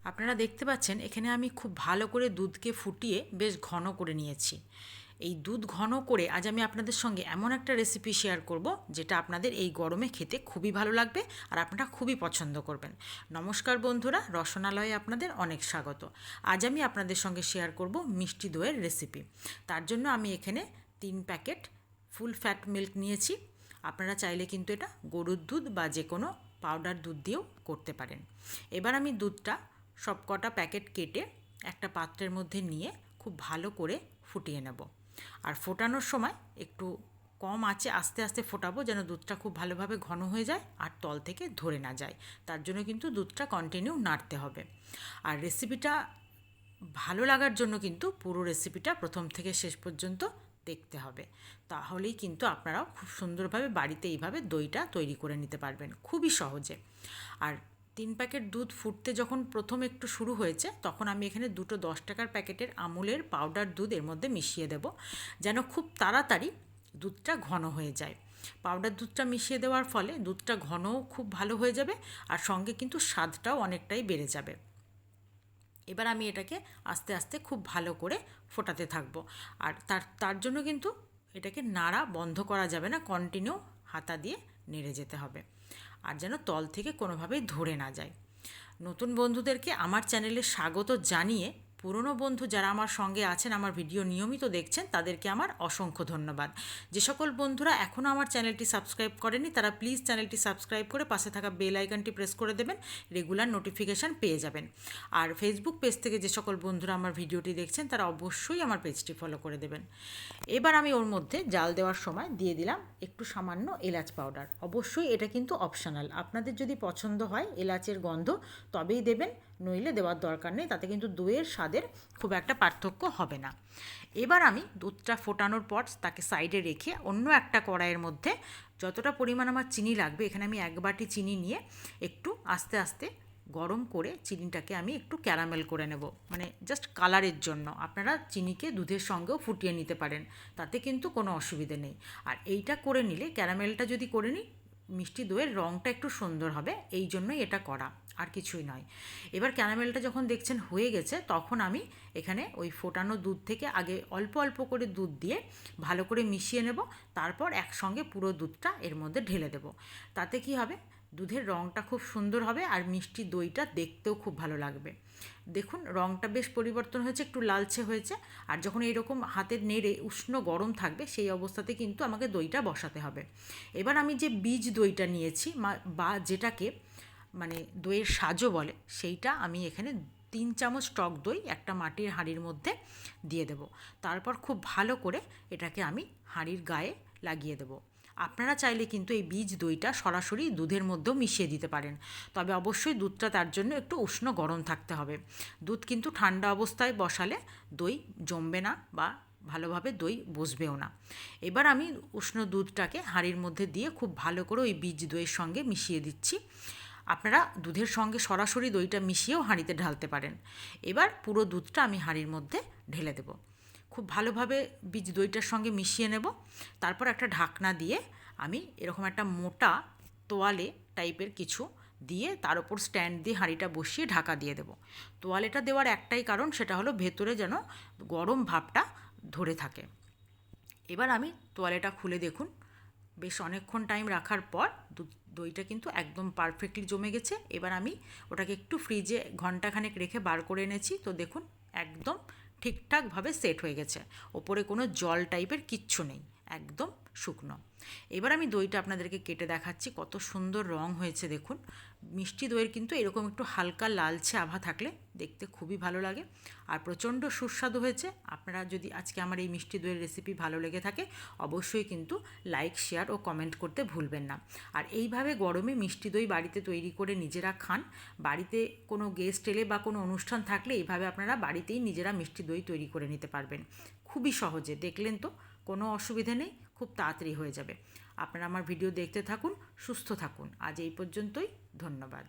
আপনারা দেখতে পাচ্ছেন এখানে আমি খুব ভালো করে দুধকে ফুটিয়ে বেশ ঘন করে নিয়েছি। এই দুধ ঘন করে আজ আমি আপনাদের সঙ্গে এমন একটা রেসিপি শেয়ার করব যেটা আপনাদের এই গরমে খেতে খুবই ভালো লাগবে আর আপনারা খুবই পছন্দ করবেন। নমস্কার বন্ধুরা, রসনালয়ে আপনাদের অনেক স্বাগত। আজ আমি আপনাদের সঙ্গে শেয়ার করব মিষ্টি দইয়ের রেসিপি। তার জন্য আমি এখানে 3 প্যাকেট ফুল ফ্যাট মিল্ক নিয়েছি। আপনারা চাইলে কিন্তু এটা গরুর দুধ বা যে কোনো পাউডার দুধ দিয়েও করতে পারেন। এবার আমি দুধটা সব কটা প্যাকেট কেটে একটা পাত্রের মধ্যে নিয়ে খুব ভালো করে ফুটিয়ে নেব। আর ফোটানোর সময় একটু কম আঁচে আস্তে আস্তে ফোটাবো, যেন দুধটা খুব ভালোভাবে ঘন হয়ে যায় আর তল থেকে ধরে না যায়। তার জন্য কিন্তু দুধটা কন্টিনিউ নাড়তে হবে। আর রেসিপিটা ভালো লাগার জন্য কিন্তু পুরো রেসিপিটা প্রথম থেকে শেষ পর্যন্ত দেখতে হবে। তাহলেই কিন্তু আপনারাও খুব সুন্দরভাবে বাড়িতে এইভাবে দইটা তৈরি করে নিতে পারবেন খুবই সহজে। আর 3 প্যাকেট দুধ ফুটতে যখন প্রথম একটু শুরু হয়েছে, তখন আমি এখানে দুটো 10 টাকার প্যাকেটের আমুলের পাউডার দুধ এর মধ্যে মিশিয়ে দেব, যেন খুব তাড়াতাড়ি দুধটা ঘন হয়ে যায়। পাউডার দুধটা মিশিয়ে দেওয়ার ফলে দুধটা ঘনও খুব ভালো হয়ে যাবে আর সঙ্গে কিন্তু স্বাদটাও অনেকটাই বেড়ে যাবে। এবার আমি এটাকে আস্তে আস্তে খুব ভালো করে ফোটাতে থাকবো। আর তার জন্য কিন্তু এটাকে নাড়া বন্ধ করা যাবে না, কন্টিনিউ হাতা দিয়ে নেড়ে যেতে হবে আর যেন তল থেকে কোনোভাবেই ধরে না যায়। নতুন বন্ধুদেরকে আমার চ্যানেলে স্বাগত জানিয়ে পুরনো বন্ধু যারা আমার সঙ্গে আছেন, আমার ভিডিও নিয়মিত দেখছেন, তাদেরকে আমার অসংখ্য ধন্যবাদ। যে সকল বন্ধুরা এখনও আমার চ্যানেলটি সাবস্ক্রাইব করেনি তারা প্লিজ চ্যানেলটি সাবস্ক্রাইব করে পাশে থাকা বেল আইকনটি প্রেস করে দেবেন, রেগুলার নোটিফিকেশান পেয়ে যাবেন। আর ফেসবুক পেজ থেকে যে সকল বন্ধুরা আমার ভিডিওটি দেখছেন তারা অবশ্যই আমার পেজটি ফলো করে দেবেন। এবার আমি ওর মধ্যে জাল দেওয়ার সময় দিয়ে দিলাম একটু সামান্য এলাচ পাউডার। অবশ্যই এটা কিন্তু অপশনাল, আপনাদের যদি পছন্দ হয় এলাচের গন্ধ তবেই দেবেন, নইলে দেওয়ার দরকার নেই, তাতে কিন্তু দইয়ের স্বাদের খুব একটা পার্থক্য হবে না। এবার আমি দুধটা ফোটানোর পর তাকে সাইডে রেখে অন্য একটা কড়াইয়ের মধ্যে যতটা পরিমাণ আমার চিনি লাগবে, এখানে আমি 1 বাটি চিনি নিয়ে একটু আস্তে আস্তে গরম করে চিনিটাকে আমি একটু ক্যারামেল করে নেব, মানে জাস্ট কালারের জন্য। আপনারা চিনিকে দুধের সঙ্গেও ফুটিয়ে নিতে পারেন, তাতে কিন্তু কোনো অসুবিধে নেই। আর এইটা করে নিলে, ক্যারামেলটা যদি করে নিই, মিষ্টি দইয়ের রঙটা একটু সুন্দর হবে, এই জন্যই এটা করা, আর কিছুই নয়। এবার ক্যারামেলটা যখন দেখছেন হয়ে গেছে, তখন আমি এখানে ওই ফোটানো দুধ থেকে আগে অল্প অল্প করে দুধ দিয়ে ভালো করে মিশিয়ে নেব, তারপর একসঙ্গে পুরো দুধটা এর মধ্যে ঢেলে দেব। তাতে কি হবে, দুধের রঙটা খুব সুন্দর হবে আর মিষ্টি দইটা দেখতেও খুব ভালো লাগবে। দেখুন রঙটা বেশ পরিবর্তন হয়েছে, একটু লালচে হয়েছে। আর যখন এইরকম হাতে নেড়ে উষ্ণ গরম থাকবে, সেই অবস্থাতে কিন্তু আমাকে দইটা বসাতে হবে। এবার আমি যে বীজ দইটা নিয়েছি বা যেটাকে মানে দইয়ের সাজও বলে, সেইটা আমি এখানে 3 চামচ টক দই একটা মাটির হাঁড়ির মধ্যে দিয়ে দেব। তারপর খুব ভালো করে এটাকে আমি হাঁড়ির গায়ে লাগিয়ে দেব। আপনারা চাইলে কিন্তু এই বীজ দইটা সরাসরি দুধের মধ্যেও মিশিয়ে দিতে পারেন, তবে অবশ্যই দুধটা তার জন্য একটু উষ্ণ গরম থাকতে হবে। দুধ কিন্তু ঠান্ডা অবস্থায় বসালে দই জমবে না বা ভালোভাবে দই বসবেও না। এবার আমি উষ্ণ দুধটাকে হাঁড়ির মধ্যে দিয়ে খুব ভালো করে ওই বীজ দইয়ের সঙ্গে মিশিয়ে দিচ্ছি। আপনারা দুধের সঙ্গে সরাসরি দইটা মিশিয়েও হাঁড়িতে ঢালতে পারেন। এবার পুরো দুধটা আমি হাঁড়ির মধ্যে ঢেলে দেব, খুব ভালোভাবে বীজ দইটার সঙ্গে মিশিয়ে নেব। তারপর একটা ঢাকনা দিয়ে আমি এরকম একটা মোটা তোয়ালে টাইপের কিছু দিয়ে তার ওপর স্ট্যান্ড দিয়ে হাঁড়িটা বসিয়ে ঢাকা দিয়ে দেব। তোয়ালেটা দেওয়ার একটাই কারণ, সেটা হলো ভেতরে যেন গরম ভাবটা ধরে থাকে। এবার আমি তোয়ালেটা খুলে দেখুন, বেশ অনেকক্ষণ টাইম রাখার পর দইটা কিন্তু একদম পারফেক্টলি জমে গেছে। এবার আমি ওটাকে একটু ফ্রিজে ঘন্টাখানেক রেখে বার করে এনেছি, তো দেখুন একদম ঠিকঠাকভাবে সেট হয়ে গেছে, ওপরে কোনো জল টাইপের কিচ্ছু নেই, একদম শুকনো। এবার আমি দইটা আপনাদেরকে কেটে দেখাচ্ছি, কত সুন্দর রং হয়েছে দেখুন। মিষ্টি দইয়ের কিন্তু এরকম একটু হালকা লালচে আভা থাকলে দেখতে খুবই ভালো লাগে আর প্রচণ্ড সুস্বাদু হয়েছে। আপনারা যদি আজকে আমার এই মিষ্টি দইয়ের রেসিপি ভালো লেগে থাকে, অবশ্যই কিন্তু লাইক, শেয়ার ও কমেন্ট করতে ভুলবেন না। আর এইভাবে গরমে মিষ্টি দই বাড়িতে তৈরি করে নিজেরা খান। বাড়িতে কোনো গেস্ট এলে বা কোনো অনুষ্ঠান থাকলে এইভাবে আপনারা বাড়িতেই নিজেরা মিষ্টি দই তৈরি করে নিতে পারবেন খুবই সহজে। দেখলেন তো, কোনো অসুবিধে নেই, খুব তাড়াতাড়ি হয়ে যাবে। আপনারা আমার ভিডিও দেখতে থাকুন, সুস্থ থাকুন। আজ এই পর্যন্তই, ধন্যবাদ।